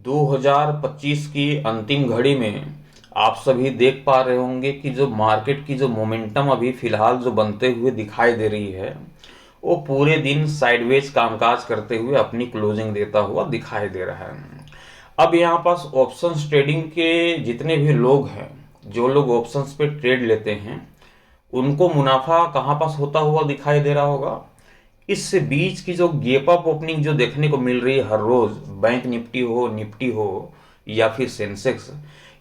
2025 की अंतिम घड़ी में आप सभी देख पा रहे होंगे कि जो मार्केट की जो मोमेंटम अभी फिलहाल जो बनते हुए दिखाई दे रही है, वो पूरे दिन साइडवेज कामकाज करते हुए अपनी क्लोजिंग देता हुआ दिखाई दे रहा है। अब यहाँ पास ऑप्शंस ट्रेडिंग के जितने भी लोग हैं, जो लोग ऑप्शंस पे ट्रेड लेते हैं, उनको मुनाफा कहाँ पास होता हुआ दिखाई दे रहा होगा। इस बीच की जो गैप अप ओपनिंग जो देखने को मिल रही है हर रोज, बैंक निफ्टी हो या फिर सेंसेक्स,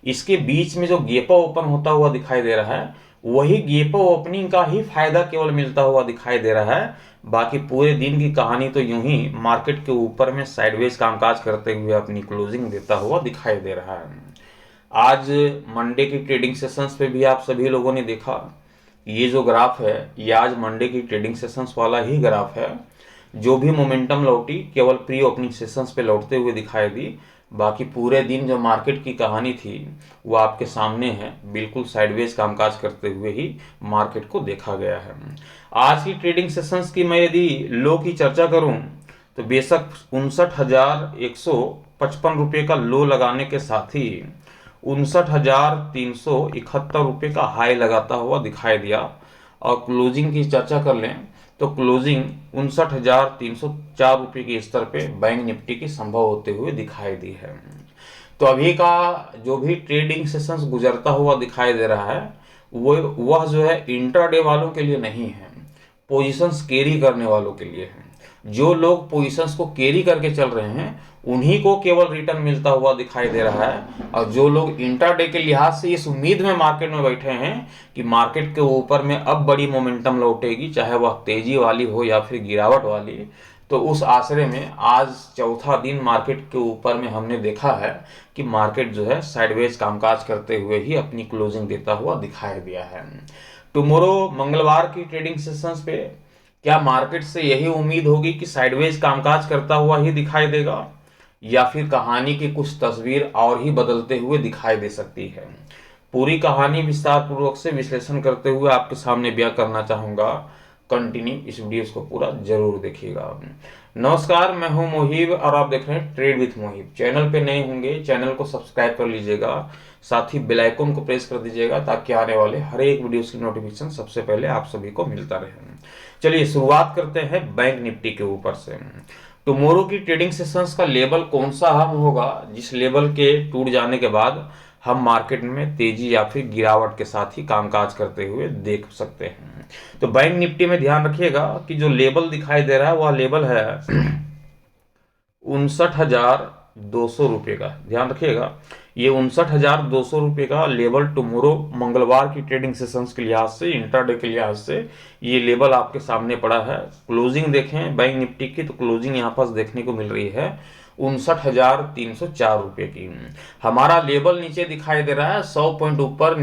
इसके बीच में जो गैप अप ओपन होता हुआ दिखाई दे रहा है, वही गैप अप ओपनिंग का ही फायदा केवल मिलता हुआ दिखाई दे रहा है। बाकी पूरे दिन की कहानी तो यूं ही मार्केट के ऊपर में साइडवेज कामकाज करते हुए अपनी क्लोजिंग देता हुआ दिखाई दे रहा है। आज मंडे की ट्रेडिंग सेशंस पे भी आप सभी लोगों ने देखा, ये जो ग्राफ है ये आज मंडे की ट्रेडिंग सेशंस वाला ही ग्राफ है। जो भी मोमेंटम लौटी केवल प्री ओपनिंग सेशंस पे लौटते हुए दिखाई दी। बाकी पूरे दिन जो मार्केट की कहानी थी वो आपके सामने है, बिल्कुल साइडवेज कामकाज करते हुए ही मार्केट को देखा गया है। आज की ट्रेडिंग सेशंस की मैं यदि लो की चर्चा करूं तो बेशक 59,155 रुपये का लो लगाने के साथ ही 59,371 रुपये का हाई लगाता हुआ दिखाई दिया। और क्लोजिंग की चर्चा कर लें तो क्लोजिंग 59,304 रुपये के स्तर पे बैंक निफ्टी की संभव होते हुए दिखाई दी है। तो अभी का जो भी ट्रेडिंग सेशंस गुजरता हुआ दिखाई दे रहा है, वह जो है इंट्राडे वालों के लिए नहीं है, पोजीशंस कैरी करने वालों के लिए है। जो लोग पोजीशंस को कैरी करके चल रहे हैं उन्हीं को केवल रिटर्न मिलता हुआ दिखाई दे रहा है। और जो लोग इंट्राडे के लिहाज से इस उम्मीद में मार्केट में बैठे हैं कि मार्केट के ऊपर में अब बड़ी मोमेंटम लौटेगी, चाहे वह तेजी वाली हो या फिर गिरावट वाली, तो उस आशरे में आज चौथा दिन मार्केट के ऊपर में हमने देखा है कि मार्केट जो है साइडवेज कामकाज करते हुए ही अपनी क्लोजिंग देता हुआ दिखाई दिया है। टुमारो मंगलवार की ट्रेडिंग सेशंस पे क्या मार्केट से यही उम्मीद होगी कि साइडवेज कामकाज करता हुआ ही दिखाई देगा, या फिर कहानी की कुछ तस्वीर और ही बदलते हुए दिखाई दे सकती है। पूरी कहानी विस्तार पूर्वक से विश्लेषण करते हुए आपके सामने बयां करना चाहूंगा। कंटिन्यू इस वीडियो को पूरा जरूर देखिएगा। नमस्कार, मैं हूं मोहिब और आप देख रहे हैं ट्रेड विथ मोहिब। चैनल पे नए होंगे चैनल को सब्सक्राइब कर लीजिएगा, साथ ही बेल आइकन को प्रेस कर दीजिएगा ताकि आने वाले हर एक वीडियो की नोटिफिकेशन सबसे पहले आप सभी को मिलता रहे। चलिए शुरुआत करते हैं बैंक निफ्टी के ऊपर से। टुमारो की ट्रेडिंग सेशंस का लेवल कौन सा हम होगा जिस लेवल के टूट जाने के बाद हम मार्केट में तेजी या फिर गिरावट के साथ ही कामकाज करते हुए देख सकते हैं। तो बैंक निफ्टी में ध्यान रखिएगा कि जो लेवल दिखाई दे रहा है वह लेवल है 59,200 रुपये का। ध्यान रखिएगा, ये 59,200 रुपये का लेवल टुमारो मंगलवार की ट्रेडिंग सेशंस के लिहाज से, इंट्राडे के लिहाज से ये लेवल आपके सामने पड़ा है। क्लोजिंग देखें बैंक निफ्टी की तो क्लोजिंग यहाँ पास देखने को मिल रही है 59,304 रुपये की। हमारा लेवल नीचे दिखाई दे रहा है 100 पॉइंट ऊपर,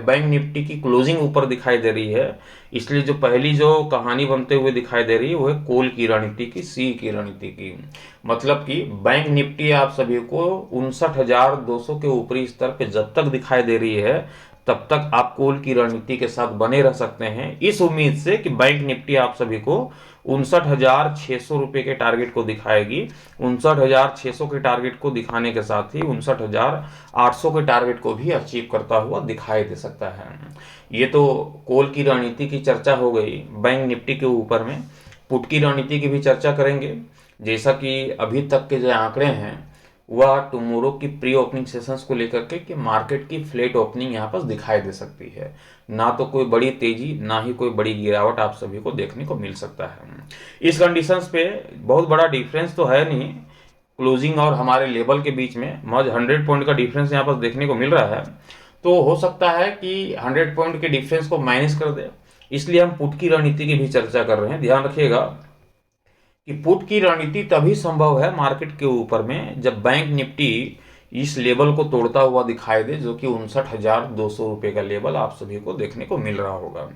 बैंक निफ्टी की क्लोजिंग ऊपर दिखाई दे रही है। इसलिए जो पहली जो कहानी बनते हुए दिखाई दे रही है वो है कॉल की रणनीति की, सी की रणनीति की। मतलब कि बैंक निफ्टी आप सभी को 59,200 के ऊपरी स्तर पे जब तक दिखाई दे रही है तब तक आप कॉल की रणनीति के साथ बने रह सकते हैं, इस उम्मीद से कि बैंक निफ्टी आप सभी को 59,600 रुपये के टारगेट को दिखाएगी। 59,600 के टारगेट को दिखाने के साथ ही 59,800 के टारगेट को भी अचीव करता हुआ दिखाई दे सकता है। ये तो कॉल की रणनीति की चर्चा हो गई बैंक निफ्टी के ऊपर में। पुट की रणनीति की भी चर्चा करेंगे। जैसा कि अभी तक के जो आंकड़े हैं वह टुमारो की प्री ओपनिंग सेशंस को लेकर के कि मार्केट की फ्लैट ओपनिंग यहाँ पर दिखाई दे सकती है, ना तो कोई बड़ी तेजी ना ही कोई बड़ी गिरावट आप सभी को देखने को मिल सकता है। इस कंडीशंस पे बहुत बड़ा डिफरेंस तो है नहीं क्लोजिंग और हमारे लेवल के बीच में, महज 100 पॉइंट का डिफरेंस यहाँ पर देखने को मिल रहा है। तो हो सकता है कि 100 पॉइंट के डिफरेंस को माइनस कर दे, इसलिए हम पुट की रणनीति की भी चर्चा कर रहे हैं। ध्यान रखिएगा कि पुट की रणनीति तभी संभव है मार्केट के ऊपर में जब बैंक निफ्टी इस लेवल को तोड़ता हुआ दिखाई दे, जो कि 59,200 रुपये का लेवल आप सभी को देखने को मिल रहा होगा।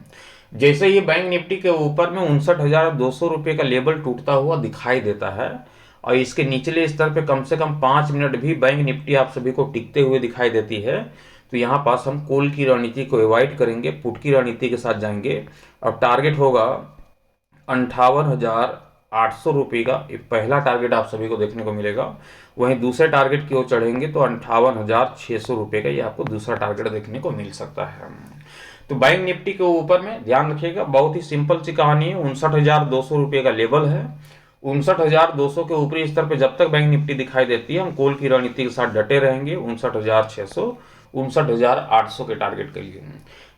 जैसे ही बैंक निफ्टी के ऊपर में 59,200 रुपये का लेवल टूटता हुआ दिखाई देता है और इसके निचले स्तर पे कम से कम 5 मिनट भी बैंक निफ्टी आप सभी को टिकते हुए दिखाई देती है, तो यहाँ पास हम कॉल की रणनीति को अवॉइड करेंगे, पुट की रणनीति के साथ जाएंगे। अब टारगेट होगा ₹58,800 का एक पहला टारगेट आप सभी को देखने को मिलेगा। वहीं दूसरे टारगेट की ओर चढ़ेंगे तो ₹58,600 का ये आपको दूसरा टारगेट देखने को मिल सकता है। तो बैंक निफ्टी के ऊपर में ध्यान रखिएगा, बहुत ही सिंपल सी कहानी है। ₹59,200 का लेवल है। 59,200 के ऊपरी स्तर पे जब तक बैंक निफ्टी दिखाई देती है, हम कॉल की रणनीति के साथ डटे रहेंगे 59,600 59,800 के टारगेट के लिए।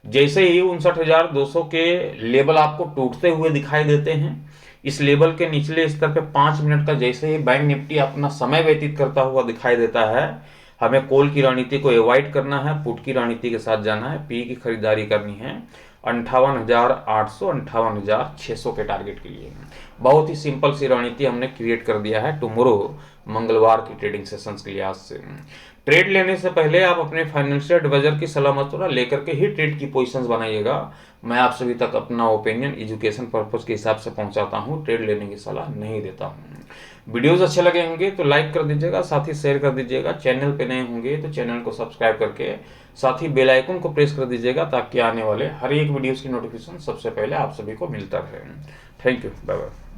जैसे ही 59,200 के लेवल आपको टूटते हुए दिखाई देते हैं, इस लेवल के निचले स्तर पे 5 मिनट का जैसे ही बैंक निफ्टी अपना समय व्यतीत करता हुआ दिखाई देता है, हमें कॉल की रणनीति को अवॉइड करना है, पुट की रणनीति के साथ जाना है, पी की खरीदारी करनी है 58,800 58,600 के टारगेट के लिए। बहुत ही सिंपल सी रणनीति हमने क्रिएट कर दिया है टुमारो मंगलवार की ट्रेडिंग सेशंस के लिहाज से। ट्रेड लेने से पहले आप अपने फाइनेंशियल एडवाइजर की सलाह मशवरा लेकर के ही ट्रेड की पोजीशंस बनाइएगा। मैं आप सभी तक अपना ओपिनियन एजुकेशन पर्पस के हिसाब से पहुंचाता हूं, ट्रेड लेने की सलाह नहीं देता हूं। वीडियोस अच्छे लगे होंगे तो लाइक कर दीजिएगा, साथ ही शेयर कर दीजिएगा। चैनल पे नए होंगे तो चैनल को सब्सक्राइब करके साथ ही बेल आइकन को प्रेस कर दीजिएगा, ताकि आने वाले हर एक वीडियोस की नोटिफिकेशन सबसे पहले आप सभी को मिलता रहे। Thank you, bye bye.